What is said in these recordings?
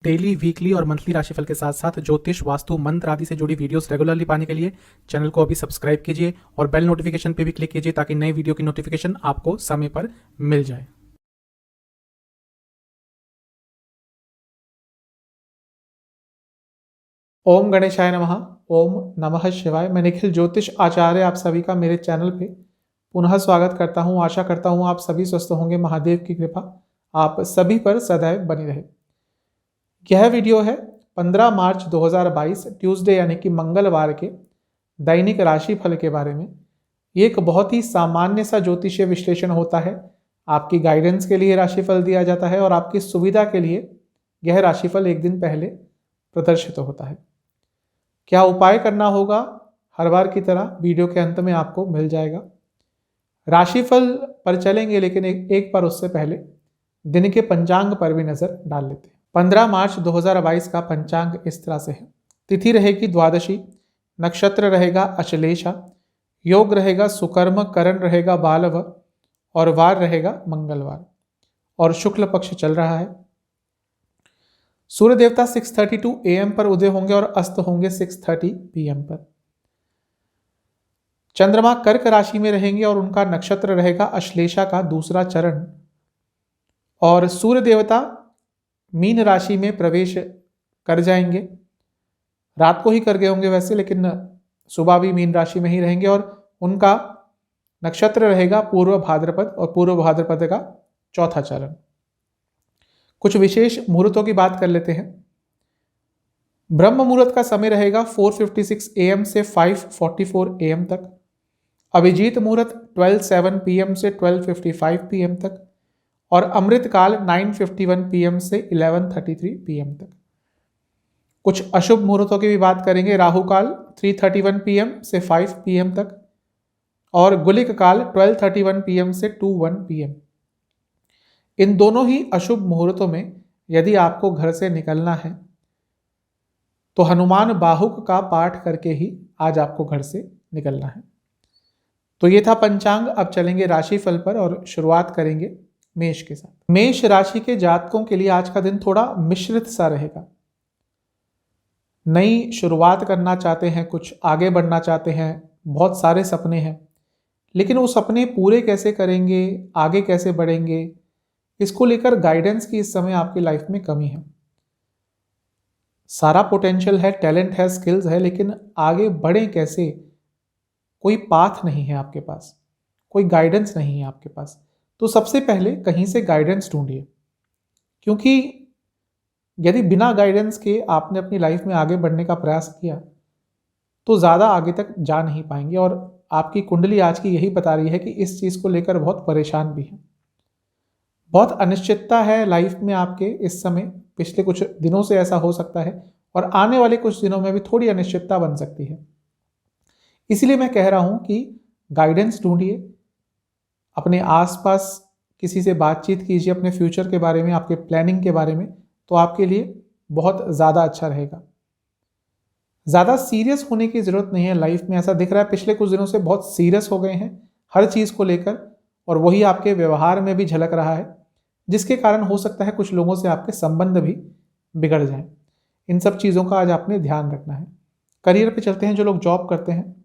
Daily, weekly और monthly राशिफल के साथ साथ ज्योतिष, वास्तु, मंत्र आदि से जुड़ी वीडियोस रेगुलरली पाने के लिए चैनल को अभी सब्सक्राइब कीजिए और बेल नोटिफिकेशन पे भी क्लिक कीजिए ताकि नई वीडियो की नोटिफिकेशन आपको समय पर मिल जाए। ओम गणेशाय नमः। ओम नमः शिवाय। मैं निखिल ज्योतिष आचार्य आप सभी का मेरे चैनल पे पुनः स्वागत करता हूं। आशा करता हूं आप सभी स्वस्थ होंगे। महादेव की कृपा आप सभी पर सदैव बनी रहे। यह वीडियो है 15 मार्च 2022 ट्यूसडे यानी कि मंगलवार के दैनिक राशि फल के बारे में। ये एक बहुत ही सामान्य सा ज्योतिषीय विश्लेषण होता है। आपकी गाइडेंस के लिए राशिफल दिया जाता है और आपकी सुविधा के लिए यह राशिफल एक दिन पहले प्रदर्शित होता है। क्या उपाय करना होगा हर बार की तरह वीडियो के अंत में आपको मिल जाएगा। राशिफल पर चलेंगे लेकिन एक बार उससे पहले दिन के पंचांग पर भी नजर डाल लेते हैं। 15 मार्च 2022 का पंचांग इस तरह से है। तिथि रहेगी द्वादशी, नक्षत्र रहेगा अश्लेषा, योग रहेगा सुकर्म, करण रहेगा बालव और वार रहेगा मंगलवार और शुक्ल पक्ष चल रहा है। सूर्य देवता 6:32 AM पर उदय होंगे और अस्त होंगे 6:30 PM पर। चंद्रमा कर्क राशि में रहेंगे और उनका नक्षत्र रहेगा अश्लेषा का दूसरा चरण। और सूर्य देवता मीन राशि में प्रवेश कर जाएंगे। रात को ही कर गए होंगे वैसे, लेकिन सुबह भी मीन राशि में ही रहेंगे और उनका नक्षत्र रहेगा पूर्व भाद्रपद और पूर्व भाद्रपद का चौथा चरण। कुछ विशेष मुहूर्तों की बात कर लेते हैं। ब्रह्म मुहूर्त का समय रहेगा 4:56 AM से 5:44 AM तक। अभिजीत मुहूर्त 12:07 PM से 12:55 PM तक और अमृत काल 9:51 PM से 11:33 PM तक। कुछ अशुभ मुहूर्तों की भी बात करेंगे। राहु काल 3:31 PM से 5 PM तक और गुलिक काल 12:31 PM से 2:1 PM। इन दोनों ही अशुभ मुहूर्तों में यदि आपको घर से निकलना है तो हनुमान बाहुक का पाठ करके ही आज आपको घर से निकलना है। तो ये था पंचांग। अब चलेंगे राशिफल पर और शुरुआत करेंगे मेष के साथ। मेष राशि के जातकों के लिए आज का दिन थोड़ा मिश्रित सा रहेगा। नई शुरुआत करना चाहते हैं, कुछ आगे बढ़ना चाहते हैं, बहुत सारे सपने हैं, लेकिन वो सपने पूरे कैसे करेंगे, आगे कैसे बढ़ेंगे, इसको लेकर गाइडेंस की इस समय आपकी लाइफ में कमी है। सारा पोटेंशियल है, टैलेंट है, स्किल्स है, लेकिन आगे बढ़ें कैसे, कोई पाथ नहीं है आपके पास, कोई गाइडेंस नहीं है आपके पास। तो सबसे पहले कहीं से गाइडेंस ढूंढिए, क्योंकि यदि बिना गाइडेंस के आपने अपनी लाइफ में आगे बढ़ने का प्रयास किया तो ज़्यादा आगे तक जा नहीं पाएंगे। और आपकी कुंडली आज की यही बता रही है कि इस चीज़ को लेकर बहुत परेशान भी है। बहुत अनिश्चितता है लाइफ में आपके इस समय। पिछले कुछ दिनों से ऐसा हो सकता है और आने वाले कुछ दिनों में भी थोड़ी अनिश्चितता बन सकती है। इसीलिए मैं कह रहा हूं कि गाइडेंस ढूंढिए, अपने आसपास किसी से बातचीत कीजिए अपने फ्यूचर के बारे में, आपके प्लानिंग के बारे में, तो आपके लिए बहुत ज़्यादा अच्छा रहेगा। ज़्यादा सीरियस होने की ज़रूरत नहीं है लाइफ में। ऐसा दिख रहा है पिछले कुछ दिनों से बहुत सीरियस हो गए हैं हर चीज़ को लेकर, और वही आपके व्यवहार में भी झलक रहा है, जिसके कारण हो सकता है कुछ लोगों से आपके संबंध भी बिगड़ जाएं। इन सब चीज़ों का आज आपने ध्यान रखना है। करियर पे चलते हैं। जो लोग जॉब करते हैं,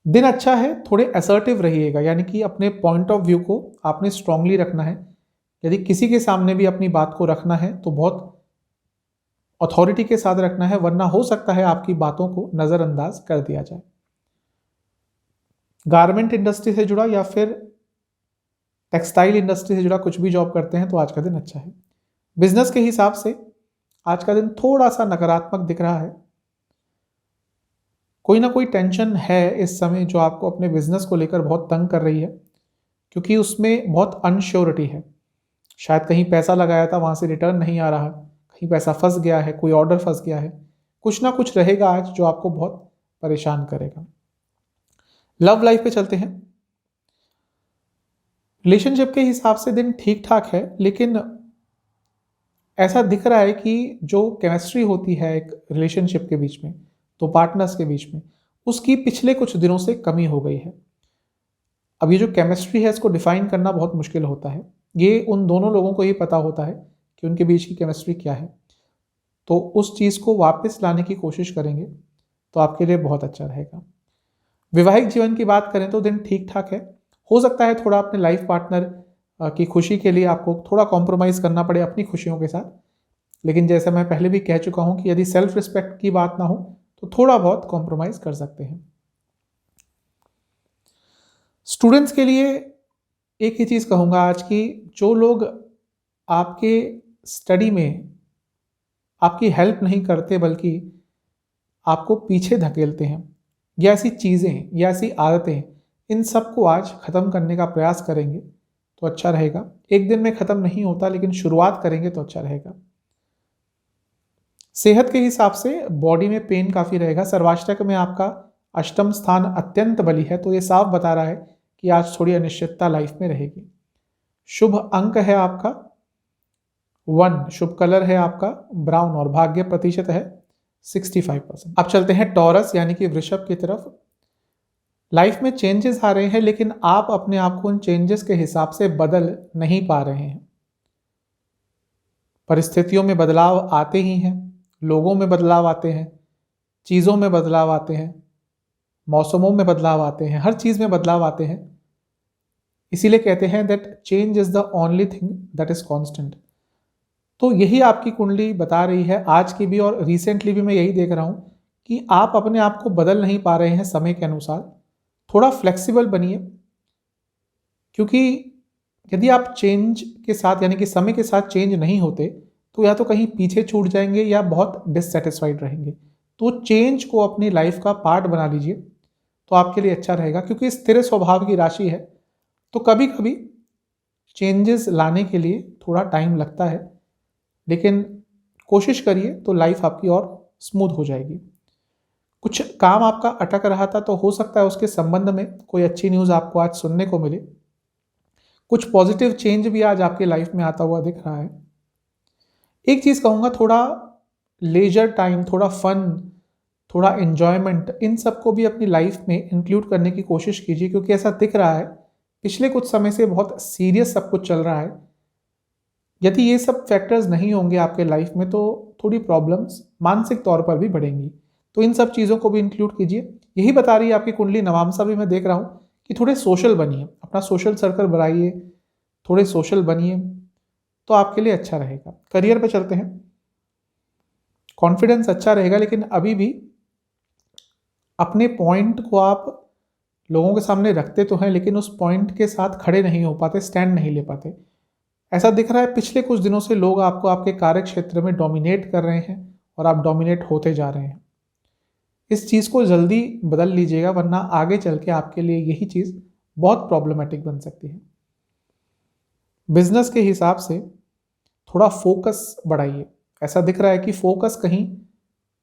दिन अच्छा है, थोड़े असर्टिव रहिएगा, यानी कि अपने पॉइंट ऑफ व्यू को आपने स्ट्रांगली रखना है। यदि किसी के सामने भी अपनी बात को रखना है तो बहुत अथॉरिटी के साथ रखना है, वरना हो सकता है आपकी बातों को नज़रअंदाज कर दिया जाए। गारमेंट इंडस्ट्री से जुड़ा या फिर टेक्सटाइल इंडस्ट्री से जुड़ा कुछ भी जॉब करते हैं तो आज का दिन अच्छा है। बिजनेस के हिसाब से आज का दिन थोड़ा सा नकारात्मक दिख रहा है। कोई ना कोई टेंशन है इस समय जो आपको अपने बिजनेस को लेकर बहुत तंग कर रही है, क्योंकि उसमें बहुत अनश्योरिटी है। शायद कहीं पैसा लगाया था, वहां से रिटर्न नहीं आ रहा, कहीं पैसा फंस गया है, कोई ऑर्डर फंस गया है, कुछ ना कुछ रहेगा आज जो आपको बहुत परेशान करेगा। लव लाइफ पे चलते हैं। रिलेशनशिप के हिसाब से दिन ठीक ठाक है, लेकिन ऐसा दिख रहा है कि जो केमिस्ट्री होती है एक रिलेशनशिप के बीच में, तो पार्टनर्स के बीच में, उसकी पिछले कुछ दिनों से कमी हो गई है। अब ये जो केमिस्ट्री है इसको डिफाइन करना बहुत मुश्किल होता है। ये उन दोनों लोगों को ही पता होता है कि उनके बीच की केमिस्ट्री क्या है, तो उस चीज़ को वापस लाने की कोशिश करेंगे तो आपके लिए बहुत अच्छा रहेगा। वैवाहिक जीवन की बात करें तो दिन ठीक ठाक है। हो सकता है थोड़ा अपने लाइफ पार्टनर की खुशी के लिए आपको थोड़ा कॉम्प्रोमाइज़ करना पड़े अपनी खुशियों के साथ, लेकिन जैसा मैं पहले भी कह चुका हूं कि यदि सेल्फ रिस्पेक्ट की बात ना हो तो थोड़ा बहुत कॉम्प्रोमाइज़ कर सकते हैं। स्टूडेंट्स के लिए एक ही चीज़ कहूँगा आज की, जो लोग आपके स्टडी में आपकी हेल्प नहीं करते बल्कि आपको पीछे धकेलते हैं, या ऐसी चीज़ें या ऐसी आदतें, इन सब को आज ख़त्म करने का प्रयास करेंगे तो अच्छा रहेगा। एक दिन में ख़त्म नहीं होता, लेकिन शुरुआत करेंगे तो अच्छा रहेगा। सेहत के हिसाब से बॉडी में पेन काफ़ी रहेगा। सर्वाष्टक में आपका अष्टम स्थान अत्यंत बली है, तो ये साफ बता रहा है कि आज थोड़ी अनिश्चितता लाइफ में रहेगी। शुभ अंक है आपका 1, शुभ कलर है आपका ब्राउन और भाग्य प्रतिशत है 65%। अब चलते हैं टॉरस यानी कि वृषभ की तरफ। लाइफ में चेंजेस आ रहे हैं, लेकिन आप अपने आप को उन चेंजेस के हिसाब से बदल नहीं पा रहे हैं। परिस्थितियों में बदलाव आते ही हैं, लोगों में बदलाव आते हैं, चीज़ों में बदलाव आते हैं, मौसमों में बदलाव आते हैं, हर चीज़ में बदलाव आते हैं। इसीलिए कहते हैं that change is the only thing that is constant. तो यही आपकी कुंडली बता रही है आज की भी, और रिसेंटली भी मैं यही देख रहा हूँ कि आप अपने आप को बदल नहीं पा रहे हैं समय के अनुसार। थोड़ा फ्लेक्सिबल बनिए, क्योंकि यदि आप चेंज के साथ यानी कि समय के साथ चेंज नहीं होते तो या तो कहीं पीछे छूट जाएंगे या बहुत डिससेटिस्फाइड रहेंगे। तो चेंज को अपनी लाइफ का पार्ट बना लीजिए तो आपके लिए अच्छा रहेगा, क्योंकि स्थिर स्वभाव की राशि है तो कभी कभी चेंजेस लाने के लिए थोड़ा टाइम लगता है, लेकिन कोशिश करिए तो लाइफ आपकी और स्मूथ हो जाएगी। कुछ काम आपका अटक रहा था तो हो सकता है उसके संबंध में कोई अच्छी न्यूज़ आपको आज सुनने को मिले। कुछ पॉजिटिव चेंज भी आज आपकी लाइफ में आता हुआ दिख रहा है। एक चीज़ कहूँगा, थोड़ा लेजर टाइम, थोड़ा फन, थोड़ा एन्जॉयमेंट, इन सबको भी अपनी लाइफ में इंक्लूड करने की कोशिश कीजिए, क्योंकि ऐसा दिख रहा है पिछले कुछ समय से बहुत सीरियस सब कुछ चल रहा है। यदि ये सब फैक्टर्स नहीं होंगे आपके लाइफ में तो थोड़ी प्रॉब्लम्स मानसिक तौर पर भी बढ़ेंगी, तो इन सब चीज़ों को भी इंक्लूड कीजिए। यही बता रही है आपकी कुंडली नवामसा भी, मैं देख रहा हूँ कि थोड़े सोशल बनिए, अपना सोशल सर्कल बढ़ाइए, थोड़े सोशल बनिए तो आपके लिए अच्छा रहेगा। करियर पे चलते हैं। कॉन्फिडेंस अच्छा रहेगा, लेकिन अभी भी अपने पॉइंट को आप लोगों के सामने रखते तो हैं, लेकिन उस पॉइंट के साथ खड़े नहीं हो पाते, स्टैंड नहीं ले पाते। ऐसा दिख रहा है पिछले कुछ दिनों से लोग आपको आपके कार्य क्षेत्र में डोमिनेट कर रहे हैं और आप डोमिनेट होते जा रहे हैं। इस चीज़ को जल्दी बदल लीजिएगा, वरना आगे चल के आपके लिए यही चीज़ बहुत प्रॉब्लमेटिक बन सकती है। बिजनेस के हिसाब से थोड़ा फोकस बढ़ाइए। ऐसा दिख रहा है कि फोकस कहीं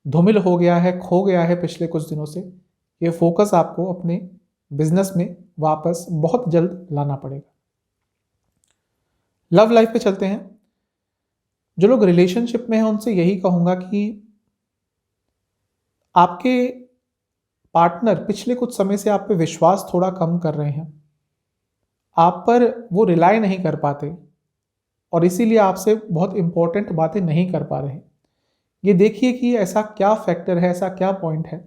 धूमिल हो गया है, खो गया है पिछले कुछ दिनों से। ये फोकस आपको अपने बिजनेस में वापस बहुत जल्द लाना पड़ेगा। लव लाइफ पे चलते हैं। जो लोग रिलेशनशिप में हैं उनसे यही कहूँगा कि आपके पार्टनर पिछले कुछ समय से आप पे विश्वास थोड़ा कम कर रहे हैं, आप पर वो रिलाई नहीं कर पाते और इसीलिए आपसे बहुत इंपॉर्टेंट बातें नहीं कर पा रहे। ये देखिए कि ऐसा क्या फैक्टर है, ऐसा क्या पॉइंट है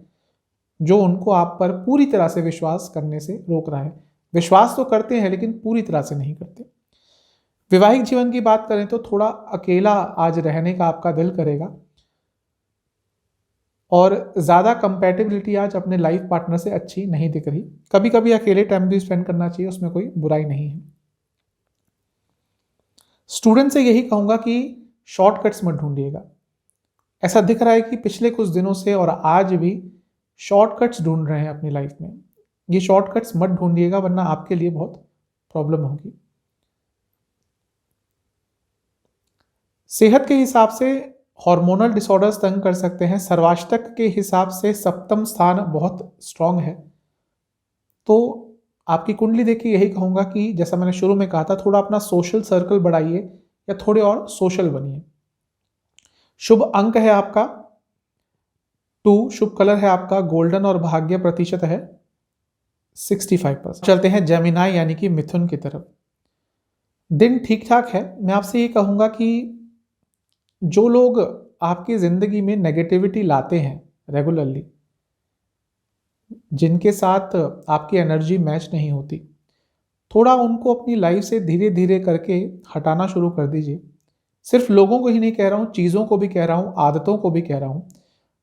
जो उनको आप पर पूरी तरह से विश्वास करने से रोक रहा है। विश्वास तो करते हैं लेकिन पूरी तरह से नहीं करते। वैवाहिक जीवन की बात करें तो थोड़ा अकेला आज रहने का आपका दिल करेगा और ज़्यादा कंपैटिबिलिटी आज अपने लाइफ पार्टनर से अच्छी नहीं दिख रही। कभी कभी अकेले टाइम भी स्पेंड करना चाहिए, उसमें कोई बुराई नहीं है। स्टूडेंट से यही कहूँगा कि शॉर्टकट्स मत ढूंढिएगा। ऐसा दिख रहा है कि पिछले कुछ दिनों से और आज भी शॉर्टकट्स ढूंढ रहे हैं अपनी लाइफ में। ये शॉर्टकट्स मत ढूंढिएगा, वरना आपके लिए बहुत प्रॉब्लम होगी। सेहत के हिसाब से हार्मोनल डिसऑर्डर्स तंग कर सकते हैं। सर्वाष्टक के हिसाब से सप्तम स्थान बहुत स्ट्रांग है, तो आपकी कुंडली देखिए यही कहूँगा कि जैसा मैंने शुरू में कहा था, थोड़ा अपना सोशल सर्कल बढ़ाइए या थोड़े और सोशल बनिए। शुभ अंक है आपका 2, शुभ कलर है आपका गोल्डन और भाग्य प्रतिशत है 65%। चलते हैं जेमिनाई यानी कि मिथुन की तरफ। दिन ठीक ठाक है। मैं आपसे ये कहूँगा कि जो लोग आपकी ज़िंदगी में नेगेटिविटी लाते हैं रेगुलरली, जिनके साथ आपकी एनर्जी मैच नहीं होती, थोड़ा उनको अपनी लाइफ से धीरे धीरे करके हटाना शुरू कर दीजिए। सिर्फ लोगों को ही नहीं कह रहा हूँ, चीज़ों को भी कह रहा हूँ, आदतों को भी कह रहा हूँ।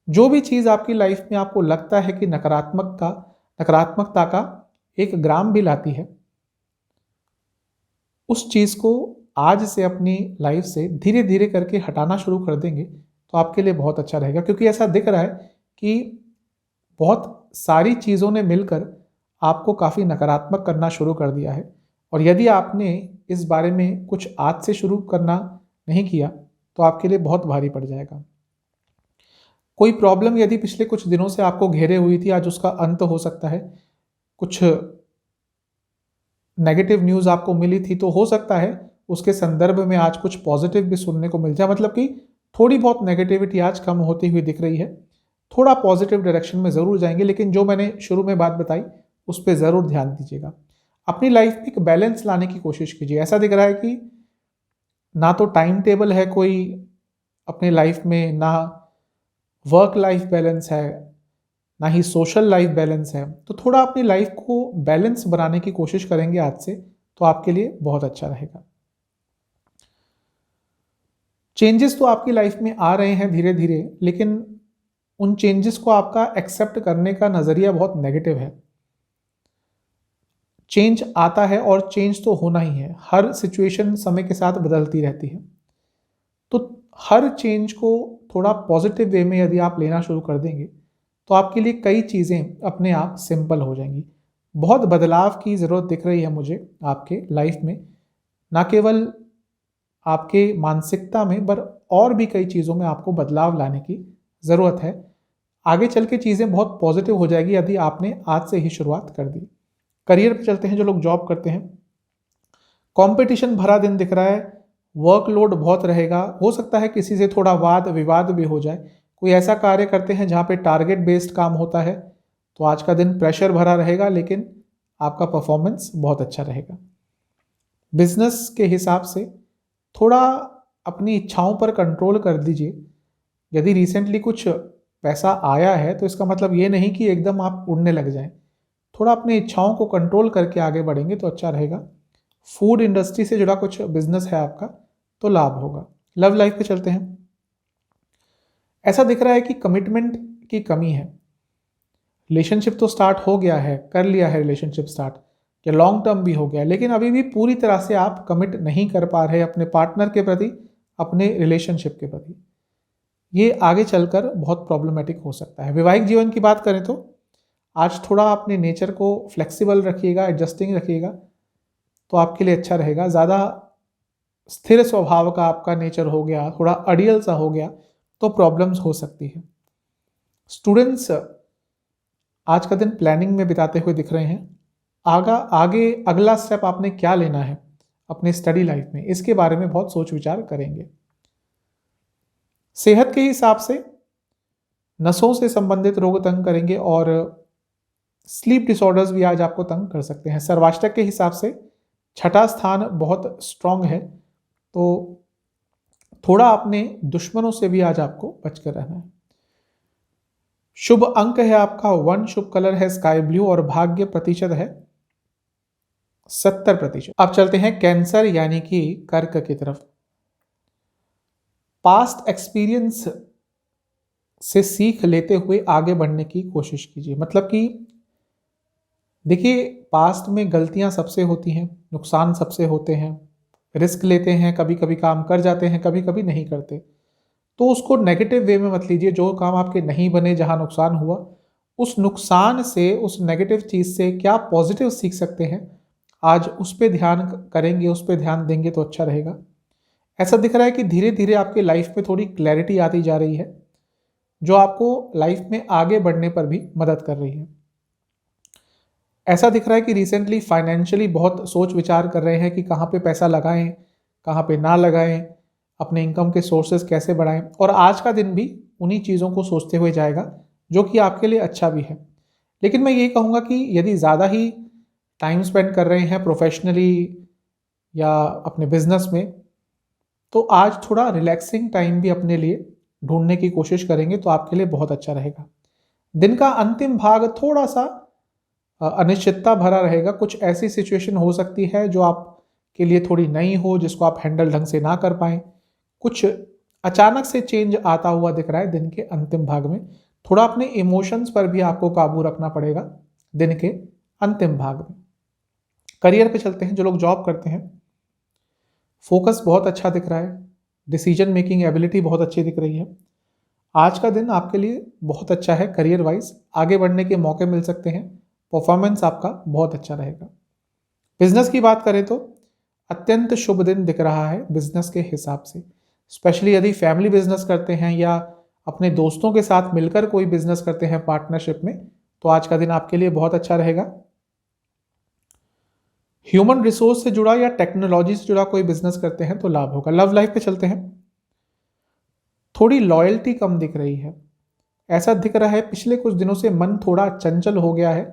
जो भी चीज़ आपकी लाइफ में आपको लगता है कि नकारात्मकता का एक ग्राम भी लाती है, उस चीज़ को आज से अपनी लाइफ से धीरे धीरे करके हटाना शुरू कर देंगे तो आपके लिए बहुत अच्छा रहेगा। क्योंकि ऐसा दिख रहा है कि बहुत सारी चीज़ों ने मिलकर आपको काफ़ी नकारात्मक करना शुरू कर दिया है, और यदि आपने इस बारे में कुछ आज से शुरू करना नहीं किया तो आपके लिए बहुत भारी पड़ जाएगा। कोई प्रॉब्लम यदि पिछले कुछ दिनों से आपको घेरे हुई थी, आज उसका अंत हो सकता है। कुछ नेगेटिव न्यूज़ आपको मिली थी, तो हो सकता है उसके संदर्भ में आज कुछ पॉजिटिव भी सुनने को मिल जाए। मतलब कि थोड़ी बहुत नेगेटिविटी आज कम होती हुई दिख रही है, थोड़ा पॉजिटिव डायरेक्शन में ज़रूर जाएंगे। लेकिन जो मैंने शुरू में बात बताई उस पर ज़रूर ध्यान दीजिएगा। अपनी लाइफ में एक बैलेंस लाने की कोशिश कीजिए। ऐसा दिख रहा है कि ना तो टाइम टेबल है कोई अपने लाइफ में, ना वर्क लाइफ बैलेंस है, ना ही सोशल लाइफ बैलेंस है। तो थोड़ा अपनी लाइफ को बैलेंस बनाने की कोशिश करेंगे आज से, तो आपके लिए बहुत अच्छा रहेगा। चेंजेस तो आपकी लाइफ में आ रहे हैं धीरे धीरे, लेकिन उन चेंजेस को आपका एक्सेप्ट करने का नज़रिया बहुत नेगेटिव है। चेंज आता है और चेंज तो होना ही है। हर सिचुएशन समय के साथ बदलती रहती है, तो हर चेंज को थोड़ा पॉजिटिव वे में यदि आप लेना शुरू कर देंगे तो आपके लिए कई चीज़ें अपने आप सिंपल हो जाएंगी। बहुत बदलाव की ज़रूरत दिख रही है मुझे आपके लाइफ में, ना केवल आपके मानसिकता में, पर और भी कई चीज़ों में आपको बदलाव लाने की ज़रूरत है। आगे चल के चीज़ें बहुत पॉजिटिव हो जाएगी यदि आपने आज से ही शुरुआत कर दी। करियर पे चलते हैं। जो लोग जॉब करते हैं, कंपटीशन भरा दिन दिख रहा है, वर्कलोड बहुत रहेगा। हो सकता है किसी से थोड़ा वाद विवाद भी हो जाए। कोई ऐसा कार्य करते हैं जहाँ पे टारगेट बेस्ड काम होता है, तो आज का दिन प्रेशर भरा रहेगा, लेकिन आपका परफॉर्मेंस बहुत अच्छा रहेगा। बिजनेस के हिसाब से थोड़ा अपनी इच्छाओं पर कंट्रोल कर दीजिए। यदि रिसेंटली कुछ पैसा आया है तो इसका मतलब ये नहीं कि एकदम आप उड़ने लग जाएं। थोड़ा अपनी इच्छाओं को कंट्रोल करके आगे बढ़ेंगे तो अच्छा रहेगा। फूड इंडस्ट्री से जुड़ा कुछ बिजनेस है आपका तो लाभ होगा। लव लाइफ पे चलते हैं। ऐसा दिख रहा है कि कमिटमेंट की कमी है। रिलेशनशिप तो स्टार्ट हो गया है, कर लिया है रिलेशनशिप स्टार्ट, या लॉन्ग टर्म भी हो गया, लेकिन अभी भी पूरी तरह से आप कमिट नहीं कर पा रहे अपने पार्टनर के प्रति, अपने रिलेशनशिप के प्रति। ये आगे चलकर बहुत प्रॉब्लमेटिक हो सकता है। वैवाहिक जीवन की बात करें तो आज थोड़ा अपने नेचर को फ्लेक्सिबल रखिएगा, एडजस्टिंग रखिएगा, तो आपके लिए अच्छा रहेगा। ज़्यादा स्थिर स्वभाव का आपका नेचर हो गया, थोड़ा अड़ियल सा हो गया, तो प्रॉब्लम्स हो सकती है। स्टूडेंट्स आज का दिन प्लानिंग में बिताते हुए दिख रहे हैं। आगे अगला स्टेप आपने क्या लेना है अपने स्टडी लाइफ में, इसके बारे में बहुत सोच विचार करेंगे। सेहत के हिसाब से नसों से संबंधित रोग तंग करेंगे और स्लीप डिसऑर्डर्स भी आज आपको तंग कर सकते हैं। सर्वाष्टक के हिसाब से छठा स्थान बहुत स्ट्रांग है, तो थोड़ा अपने दुश्मनों से भी आज आपको बचकर रहना है। शुभ अंक है आपका 1, शुभ कलर है स्काई ब्लू और भाग्य प्रतिशत है 70%। अब चलते हैं कैंसर यानी कि कर्क की तरफ। पास्ट एक्सपीरियंस से सीख लेते हुए आगे बढ़ने की कोशिश कीजिए। मतलब कि देखिए, पास्ट में गलतियां सबसे होती हैं, नुकसान सबसे होते हैं, रिस्क लेते हैं, कभी कभी काम कर जाते हैं, कभी कभी नहीं करते, तो उसको नेगेटिव वे में मत लीजिए। जो काम आपके नहीं बने, जहां नुकसान हुआ, उस नुकसान से, उस नेगेटिव चीज़ से क्या पॉजिटिव सीख सकते हैं, आज उस पर ध्यान करेंगे, उस पर ध्यान देंगे तो अच्छा रहेगा। ऐसा दिख रहा है कि धीरे धीरे आपके लाइफ में थोड़ी क्लैरिटी आती जा रही है, जो आपको लाइफ में आगे बढ़ने पर भी मदद कर रही है। ऐसा दिख रहा है कि रिसेंटली फाइनेंशियली बहुत सोच विचार कर रहे हैं कि कहाँ पे पैसा लगाएं, कहाँ पे ना लगाएं, अपने इनकम के सोर्सेज कैसे बढ़ाएं, और आज का दिन भी उन्हीं चीज़ों को सोचते हुए जाएगा, जो कि आपके लिए अच्छा भी है। लेकिन मैं ये कहूँगा कि यदि ज़्यादा ही टाइम स्पेंड कर रहे हैं प्रोफेशनली या अपने बिजनेस में, तो आज थोड़ा रिलैक्सिंग टाइम भी अपने लिए ढूंढने की कोशिश करेंगे तो आपके लिए बहुत अच्छा रहेगा। दिन का अंतिम भाग थोड़ा सा अनिश्चितता भरा रहेगा। कुछ ऐसी सिचुएशन हो सकती है जो आपके लिए थोड़ी नई हो, जिसको आप हैंडल ढंग से ना कर पाएं। कुछ अचानक से चेंज आता हुआ दिख रहा है दिन के अंतिम भाग में। थोड़ा अपने इमोशंस पर भी आपको काबू रखना पड़ेगा दिन के अंतिम भाग में। करियर पे चलते हैं। जो लोग जॉब करते हैं, फोकस बहुत अच्छा दिख रहा है, डिसीजन मेकिंग एबिलिटी बहुत अच्छी दिख रही है। आज का दिन आपके लिए बहुत अच्छा है। करियर वाइज आगे बढ़ने के मौके मिल सकते हैं। परफॉर्मेंस आपका बहुत अच्छा रहेगा। बिजनेस की बात करें तो अत्यंत शुभ दिन दिख रहा है बिजनेस के हिसाब से। स्पेशली यदि फैमिली बिजनेस करते हैं या अपने दोस्तों के साथ मिलकर कोई बिजनेस करते हैं पार्टनरशिप में, तो आज का दिन आपके लिए बहुत अच्छा रहेगा। ह्यूमन रिसोर्स से जुड़ा या टेक्नोलॉजी से जुड़ा कोई बिजनेस करते हैं तो लाभ होगा। लव लाइफ पे चलते हैं। थोड़ी लॉयल्टी कम दिख रही है। ऐसा दिख रहा है पिछले कुछ दिनों से मन थोड़ा चंचल हो गया है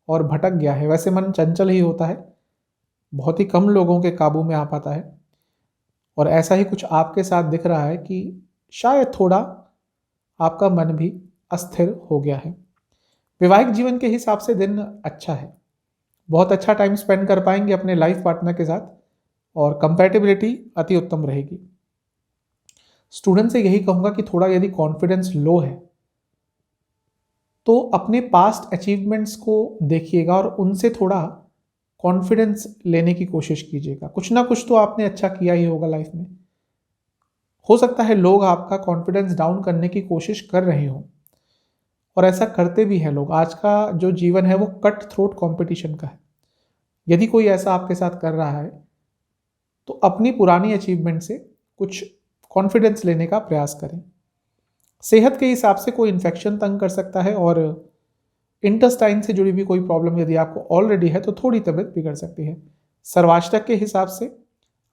और भटक गया है। वैसे मन चंचल ही होता है, बहुत ही कम लोगों के काबू में आ पाता है। और ऐसा ही कुछ आपके साथ दिख रहा है कि शायद थोड़ा आपका मन भी अस्थिर हो गया है। वैवाहिक जीवन के हिसाब से दिन अच्छा है। बहुत अच्छा टाइम स्पेंड कर पाएंगे अपने लाइफ पार्टनर के साथ और कंपैटिबिलिटी अति उत्तम रहेगी। स्टूडेंट से यही कहूंगा कि थोड़ा यदि कॉन्फिडेंस लो है तो अपने पास्ट अचीवमेंट्स को देखिएगा और उनसे थोड़ा कॉन्फिडेंस लेने की कोशिश कीजिएगा। कुछ ना कुछ तो आपने अच्छा किया ही होगा लाइफ में। हो सकता है लोग आपका कॉन्फिडेंस डाउन करने की कोशिश कर रहे हो और ऐसा करते भी हैं लोग। आज का जो जीवन है वो कट थ्रोट कंपटीशन का है। यदि कोई ऐसा आपके साथ कर रहा है तो अपनी पुरानी अचीवमेंट से कुछ कॉन्फिडेंस लेने का प्रयास करें। सेहत के हिसाब से कोई इन्फेक्शन तंग कर सकता है और इंटेस्टाइन से जुड़ी भी कोई प्रॉब्लम यदि आपको ऑलरेडी है तो थोड़ी तबीयत बिगड़ सकती है। सर्वाष्टक के हिसाब से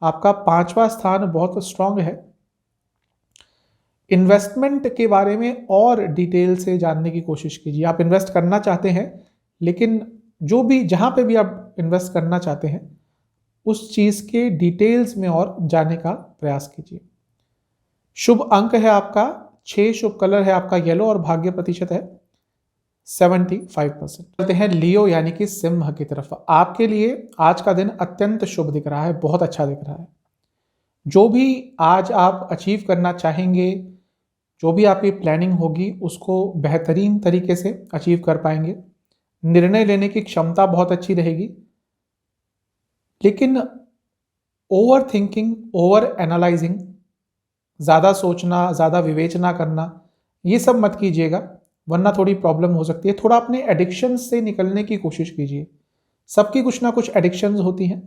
आपका 5वां स्थान बहुत स्ट्रांग है। इन्वेस्टमेंट के बारे में और डिटेल से जानने की कोशिश कीजिए। आप इन्वेस्ट करना चाहते हैं, लेकिन जो भी जहां पे भी आप इन्वेस्ट करना चाहते हैं उस चीज के डिटेल्स में और जानने का प्रयास कीजिए। शुभ अंक है आपका 6, शुभ कलर है आपका येलो और भाग्य प्रतिशत है 75%। चलते हैं लियो यानी कि सिंह की तरफ। आपके लिए आज का दिन अत्यंत शुभ दिख रहा है, बहुत अच्छा दिख रहा है। जो भी आज आप अचीव करना चाहेंगे, जो भी आपकी प्लानिंग होगी उसको बेहतरीन तरीके से अचीव कर पाएंगे। निर्णय लेने की क्षमता बहुत अच्छी रहेगी, लेकिन ओवर थिंकिंग, ओवर एनालाइजिंग, ज़्यादा सोचना, ज़्यादा विवेचना करना, ये सब मत कीजिएगा वरना थोड़ी प्रॉब्लम हो सकती है। थोड़ा अपने एडिक्शंस से निकलने की कोशिश कीजिए। सबकी कुछ ना कुछ एडिक्शंस होती हैं,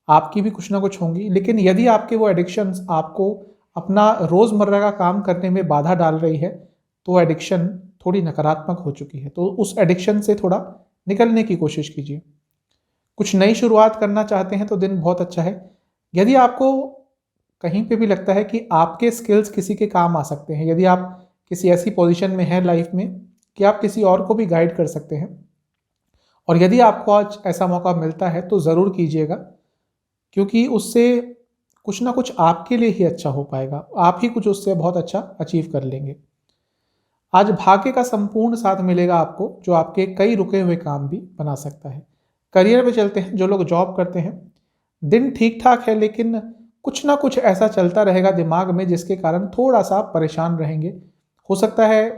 आपकी भी कुछ ना कुछ होंगी, लेकिन यदि आपके वो एडिक्शंस आपको अपना रोज़मर्रा का काम करने में बाधा डाल रही है तो एडिक्शन थोड़ी नकारात्मक हो चुकी है। तो उस एडिक्शन से थोड़ा निकलने की कोशिश कीजिए। कुछ नई शुरुआत करना चाहते हैं तो दिन बहुत अच्छा है। यदि आपको कहीं पे भी लगता है कि आपके स्किल्स किसी के काम आ सकते हैं, यदि आप किसी ऐसी पोजीशन में हैं लाइफ में कि आप किसी और को भी गाइड कर सकते हैं, और यदि आपको आज ऐसा मौका मिलता है तो ज़रूर कीजिएगा, क्योंकि उससे कुछ ना कुछ आपके लिए ही अच्छा हो पाएगा। आप ही कुछ उससे बहुत अच्छा अचीव कर लेंगे। आज भाग्य का संपूर्ण साथ मिलेगा आपको, जो आपके कई रुके हुए काम भी बना सकता है। करियर में चलते हैं। जो लोग जॉब करते हैं, दिन ठीक ठाक है, लेकिन कुछ ना कुछ ऐसा चलता रहेगा दिमाग में जिसके कारण थोड़ा सा परेशान रहेंगे। हो सकता है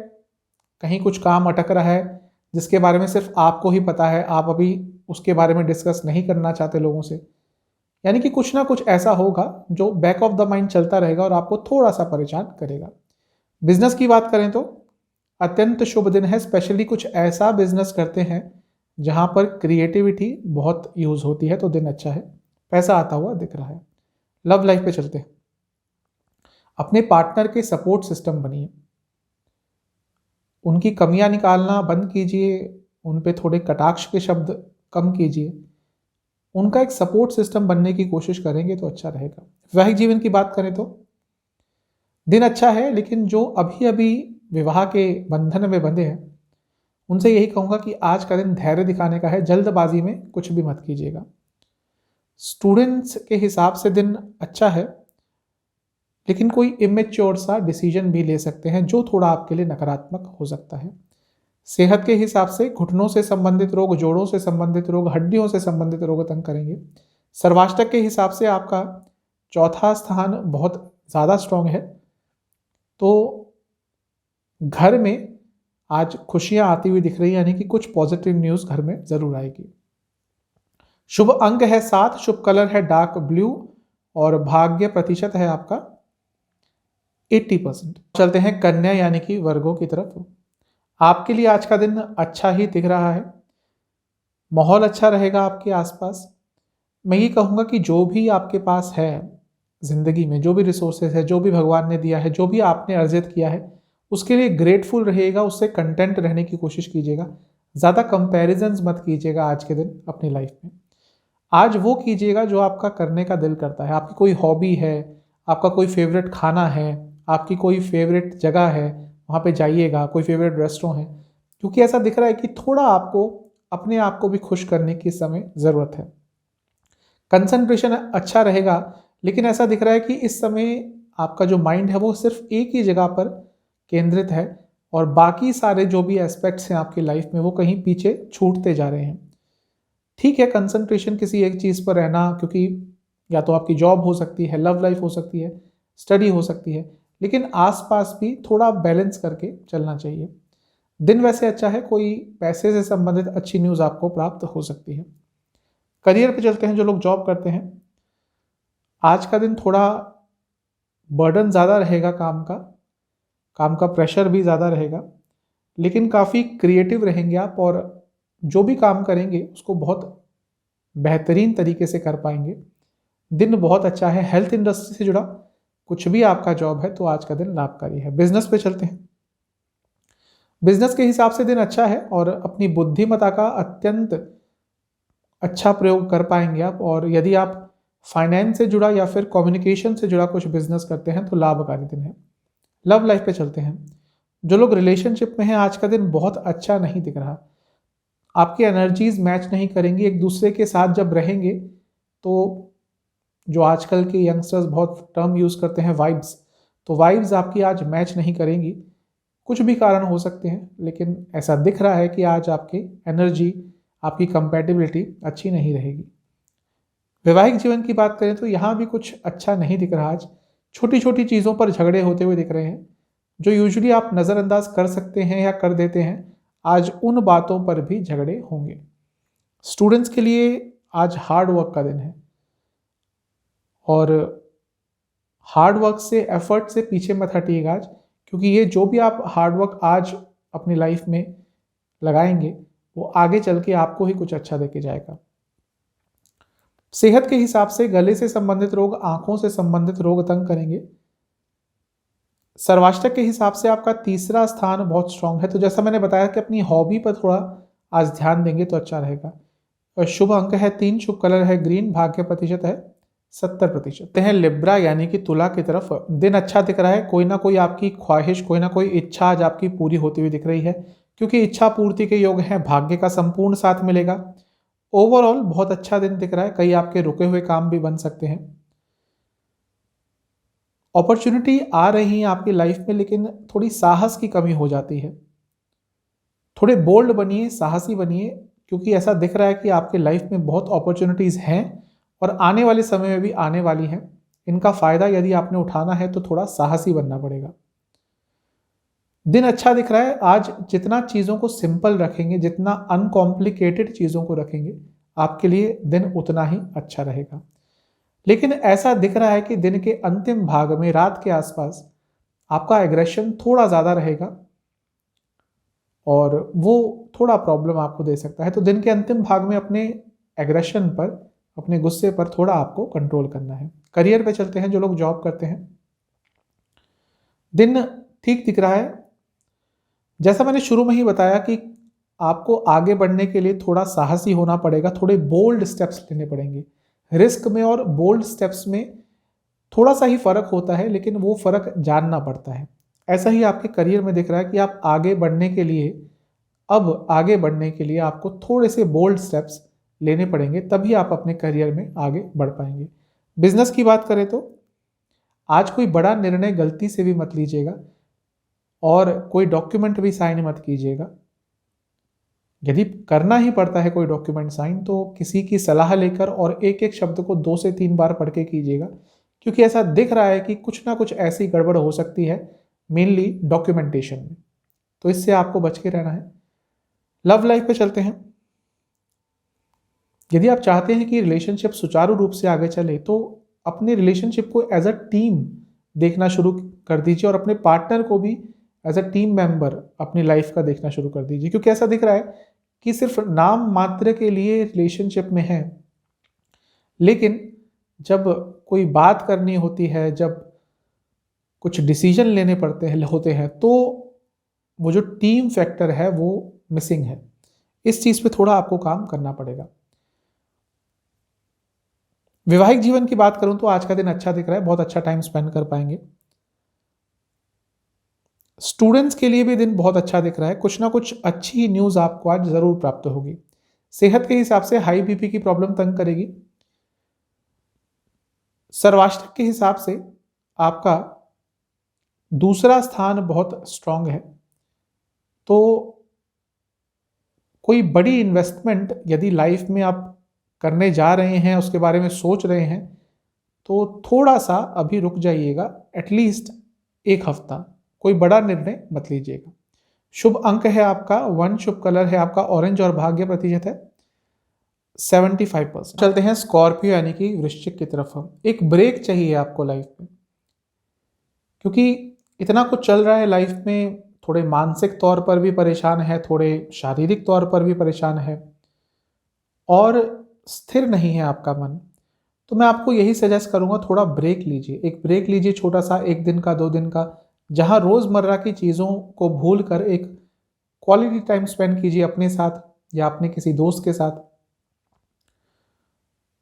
कहीं कुछ काम अटक रहा है जिसके बारे में सिर्फ आपको ही पता है, आप अभी उसके बारे में डिस्कस नहीं करना चाहते लोगों से। यानी कि कुछ ना कुछ ऐसा होगा जो बैक ऑफ द माइंड चलता रहेगा और आपको थोड़ा सा परेशान करेगा। बिजनेस की बात करें तो अत्यंत शुभ दिन है। स्पेशली कुछ ऐसा बिजनेस करते हैं जहां पर क्रिएटिविटी बहुत यूज होती है तो दिन अच्छा है, पैसा आता हुआ दिख रहा है। लव लाइफ पे चलते हैं। अपने पार्टनर के सपोर्ट सिस्टम बनिए, उनकी कमियां निकालना बंद कीजिए, उन पे थोड़े कटाक्ष के शब्द कम कीजिए, उनका एक सपोर्ट सिस्टम बनने की कोशिश करेंगे तो अच्छा रहेगा। वैवाहिक जीवन की बात करें तो दिन अच्छा है, लेकिन जो अभी अभी विवाह के बंधन में बंधे हैं उनसे यही कहूंगा कि आज का दिन धैर्य दिखाने का है। जल्दबाजी में कुछ भी मत कीजिएगा। स्टूडेंट्स के हिसाब से दिन अच्छा है। लेकिन कोई इमेच्योर सा डिसीजन भी ले सकते हैं जो थोड़ा आपके लिए नकारात्मक हो सकता है। सेहत के हिसाब से घुटनों से संबंधित रोग, जोड़ों से संबंधित रोग, हड्डियों से संबंधित रोग तंग करेंगे। सर्वाष्टक के हिसाब से आपका चौथा स्थान बहुत ज़्यादा स्ट्रांग है, तो घर में आज खुशियां आती हुई दिख रही है, यानी कि कुछ पॉजिटिव न्यूज़ घर में ज़रूर आएगी। शुभ अंक है 7, शुभ कलर है डार्क ब्लू और भाग्य प्रतिशत है आपका 80%। चलते हैं कन्या यानी कि वर्गों की तरफ। आपके लिए आज का दिन अच्छा ही दिख रहा है, माहौल अच्छा रहेगा आपके आसपास। मैं ये कहूँगा कि जो भी आपके पास है ज़िंदगी में, जो भी रिसोर्सेज है, जो भी भगवान ने दिया है, जो भी आपने अर्जित किया है, उसके लिए ग्रेटफुल रहिएगा, उससे कंटेंट रहने की कोशिश कीजिएगा। ज़्यादा कंपैरिजंस मत कीजिएगा आज के दिन अपनी लाइफ में। आज वो कीजिएगा जो आपका करने का दिल करता है। आपकी कोई हॉबी है, आपका कोई फेवरेट खाना है, आपकी कोई फेवरेट जगह है, वहाँ पे जाइएगा। कोई फेवरेट रेस्टोरेंट है, क्योंकि ऐसा दिख रहा है कि थोड़ा आपको अपने आप को भी खुश करने की इस समय ज़रूरत है। कंसंट्रेशन अच्छा रहेगा, लेकिन ऐसा दिख रहा है कि इस समय आपका जो माइंड है वो सिर्फ एक ही जगह पर केंद्रित है और बाकी सारे जो भी एस्पेक्ट्स हैं आपकी लाइफ में वो कहीं पीछे छूटते जा रहे हैं। ठीक है, कंसंट्रेशन किसी एक चीज़ पर रहना, क्योंकि या तो आपकी जॉब हो सकती है, लव लाइफ हो सकती है, स्टडी हो सकती है, लेकिन आसपास भी थोड़ा बैलेंस करके चलना चाहिए। दिन वैसे अच्छा है, कोई पैसे से संबंधित अच्छी न्यूज़ आपको प्राप्त हो सकती है। करियर पे चलते हैं। जो लोग जॉब करते हैं, आज का दिन थोड़ा बर्डन ज़्यादा रहेगा, काम का प्रेशर भी ज़्यादा रहेगा, लेकिन काफ़ी क्रिएटिव रहेंगे आप और जो भी काम करेंगे उसको बहुत बेहतरीन तरीके से कर पाएंगे। दिन बहुत अच्छा है। हेल्थ इंडस्ट्री से जुड़ा कुछ भी आपका जॉब है तो आज का दिन लाभकारी है। बिजनेस पे चलते हैं। बिजनेस के हिसाब से दिन अच्छा है और अपनी बुद्धिमत्ता का अत्यंत अच्छा प्रयोग कर पाएंगे आप। और यदि आप फाइनेंस से जुड़ा या फिर कम्युनिकेशन से जुड़ा कुछ बिजनेस करते हैं तो लाभकारी दिन है। लव लाइफ पे चलते हैं। जो लोग रिलेशनशिप में हैं, आज का दिन बहुत अच्छा नहीं दिख रहा। आपकी एनर्जीज मैच नहीं करेंगी एक दूसरे के साथ जब रहेंगे। तो जो आजकल के यंगस्टर्स बहुत टर्म यूज़ करते हैं वाइब्स, तो वाइब्स आपकी आज मैच नहीं करेंगी। कुछ भी कारण हो सकते हैं, लेकिन ऐसा दिख रहा है कि आज आपकी एनर्जी, आपकी कंपैटिबिलिटी अच्छी नहीं रहेगी। वैवाहिक जीवन की बात करें तो यहाँ भी कुछ अच्छा नहीं दिख रहा। आज छोटी छोटी चीज़ों पर झगड़े होते हुए दिख रहे हैं, जो यूजुअली आप नज़रअंदाज कर सकते हैं या कर देते हैं, आज उन बातों पर भी झगड़े होंगे। स्टूडेंट्स के लिए आज हार्ड वर्क का दिन है और हार्ड वर्क से, एफर्ट से पीछे मत हटिएगा आज, क्योंकि ये जो भी आप हार्ड वर्क आज अपनी लाइफ में लगाएंगे वो आगे चल के आपको ही कुछ अच्छा देके जाएगा। सेहत के हिसाब से गले से संबंधित रोग, आंखों से संबंधित रोग तंग करेंगे। सर्वाष्टक के हिसाब से आपका तीसरा स्थान बहुत स्ट्रांग है, तो जैसा मैंने बताया कि अपनी हॉबी पर थोड़ा आज ध्यान देंगे तो अच्छा रहेगा। और शुभ अंक है 3, शुभ कलर है ग्रीन, भाग्य प्रतिशत है 70%। हैं लिब्रा यानी कि तुला की तरफ। दिन अच्छा दिख रहा है। कोई ना कोई आपकी ख्वाहिश, कोई ना कोई इच्छा आज आपकी पूरी होती हुई दिख रही है, क्योंकि इच्छा पूर्ति के योग हैं। भाग्य का संपूर्ण साथ मिलेगा। ओवरऑल बहुत अच्छा दिन दिख रहा है। कई आपके रुके हुए काम भी बन सकते हैं। अपॉर्चुनिटी आ रही है आपकी लाइफ में, लेकिन थोड़ी साहस की कमी हो जाती है। थोड़े बोल्ड बनिए, साहसी बनिए, क्योंकि ऐसा दिख रहा है कि आपके लाइफ में बहुत अपॉर्चुनिटीज़ हैं और आने वाले समय में भी आने वाली हैं। इनका फ़ायदा यदि आपने उठाना है तो थोड़ा साहसी बनना पड़ेगा। दिन अच्छा दिख रहा है। आज जितना चीज़ों को सिंपल रखेंगे, जितना अनकॉम्प्लिकेटेड चीज़ों को रखेंगे, आपके लिए दिन उतना ही अच्छा रहेगा। लेकिन ऐसा दिख रहा है कि दिन के अंतिम भाग में, रात के आसपास, आपका एग्रेशन थोड़ा ज़्यादा रहेगा और वो थोड़ा प्रॉब्लम आपको दे सकता है। तो दिन के अंतिम भाग में अपने एग्रेशन पर, अपने गुस्से पर थोड़ा आपको कंट्रोल करना है। करियर पे चलते हैं। जो लोग जॉब करते हैं, दिन ठीक दिख रहा है। जैसा मैंने शुरू में ही बताया कि आपको आगे बढ़ने के लिए थोड़ा साहसी होना पड़ेगा, थोड़े बोल्ड स्टेप्स लेने पड़ेंगे। रिस्क में और बोल्ड स्टेप्स में थोड़ा सा ही फर्क होता है, लेकिन वो फर्क जानना पड़ता है। ऐसा ही आपके करियर में दिख रहा है कि आप आगे बढ़ने के लिए, अब आगे बढ़ने के लिए आपको थोड़े से बोल्ड स्टेप्स लेने पड़ेंगे, तभी आप अपने करियर में आगे बढ़ पाएंगे। बिजनेस की बात करें तो आज कोई बड़ा निर्णय गलती से भी मत लीजिएगा और कोई डॉक्यूमेंट भी साइन मत कीजिएगा। यदि करना ही पड़ता है कोई डॉक्यूमेंट साइन तो किसी की सलाह लेकर और एक एक शब्द को 2 से 3 बार पढ़ के कीजिएगा, क्योंकि ऐसा दिख रहा है कि कुछ ना कुछ ऐसी गड़बड़ हो सकती है, मेनली डॉक्यूमेंटेशन में। तो इससे आपको बच के रहना है। लव लाइफ पे चलते हैं। यदि आप चाहते हैं कि रिलेशनशिप सुचारू रूप से आगे चले तो अपने रिलेशनशिप को एज अ टीम देखना शुरू कर दीजिए और अपने पार्टनर को भी एज अ टीम मेंबर अपनी लाइफ का देखना शुरू कर दीजिए, क्योंकि ऐसा दिख रहा है कि सिर्फ नाम मात्र के लिए रिलेशनशिप में है, लेकिन जब कोई बात करनी होती है, जब कुछ डिसीजन लेने होते हैं तो वो जो टीम फैक्टर है वो मिसिंग है। इस चीज पे थोड़ा आपको काम करना पड़ेगा। वैवाहिक जीवन की बात करूं तो आज का दिन अच्छा दिख रहा है, बहुत अच्छा टाइम स्पेंड कर पाएंगे। स्टूडेंट्स के लिए भी दिन बहुत अच्छा दिख रहा है, कुछ ना कुछ अच्छी न्यूज आपको आज जरूर प्राप्त होगी। सेहत के हिसाब से हाई बीपी की प्रॉब्लम तंग करेगी। सर्वाष्टक के हिसाब से आपका दूसरा स्थान बहुत स्ट्रांग है, तो कोई बड़ी इन्वेस्टमेंट यदि लाइफ में आप करने जा रहे हैं, उसके बारे में सोच रहे हैं, तो थोड़ा सा अभी रुक जाइएगा, एटलीस्ट 1 हफ्ता, कोई बड़ा निर्णय मत लीजिएगा। शुभ अंक है आपका 1, शुभ कलर है आपका ऑरेंज और भाग्य प्रतिशत है 75%। चलते हैं स्कॉर्पियो यानी कि वृश्चिक की तरफ। हम एक ब्रेक चाहिए आपको लाइफ में, क्योंकि इतना कुछ चल रहा है लाइफ में, थोड़े मानसिक तौर पर भी परेशान है, थोड़े शारीरिक तौर पर भी परेशान है और स्थिर नहीं है आपका मन। तो मैं आपको यही सजेस्ट करूंगा, थोड़ा ब्रेक लीजिए, एक ब्रेक लीजिए छोटा सा, 1 दिन का 2 दिन का, जहां रोजमर्रा की चीजों को भूल कर एक क्वालिटी टाइम स्पेंड कीजिए अपने साथ या अपने किसी दोस्त के साथ।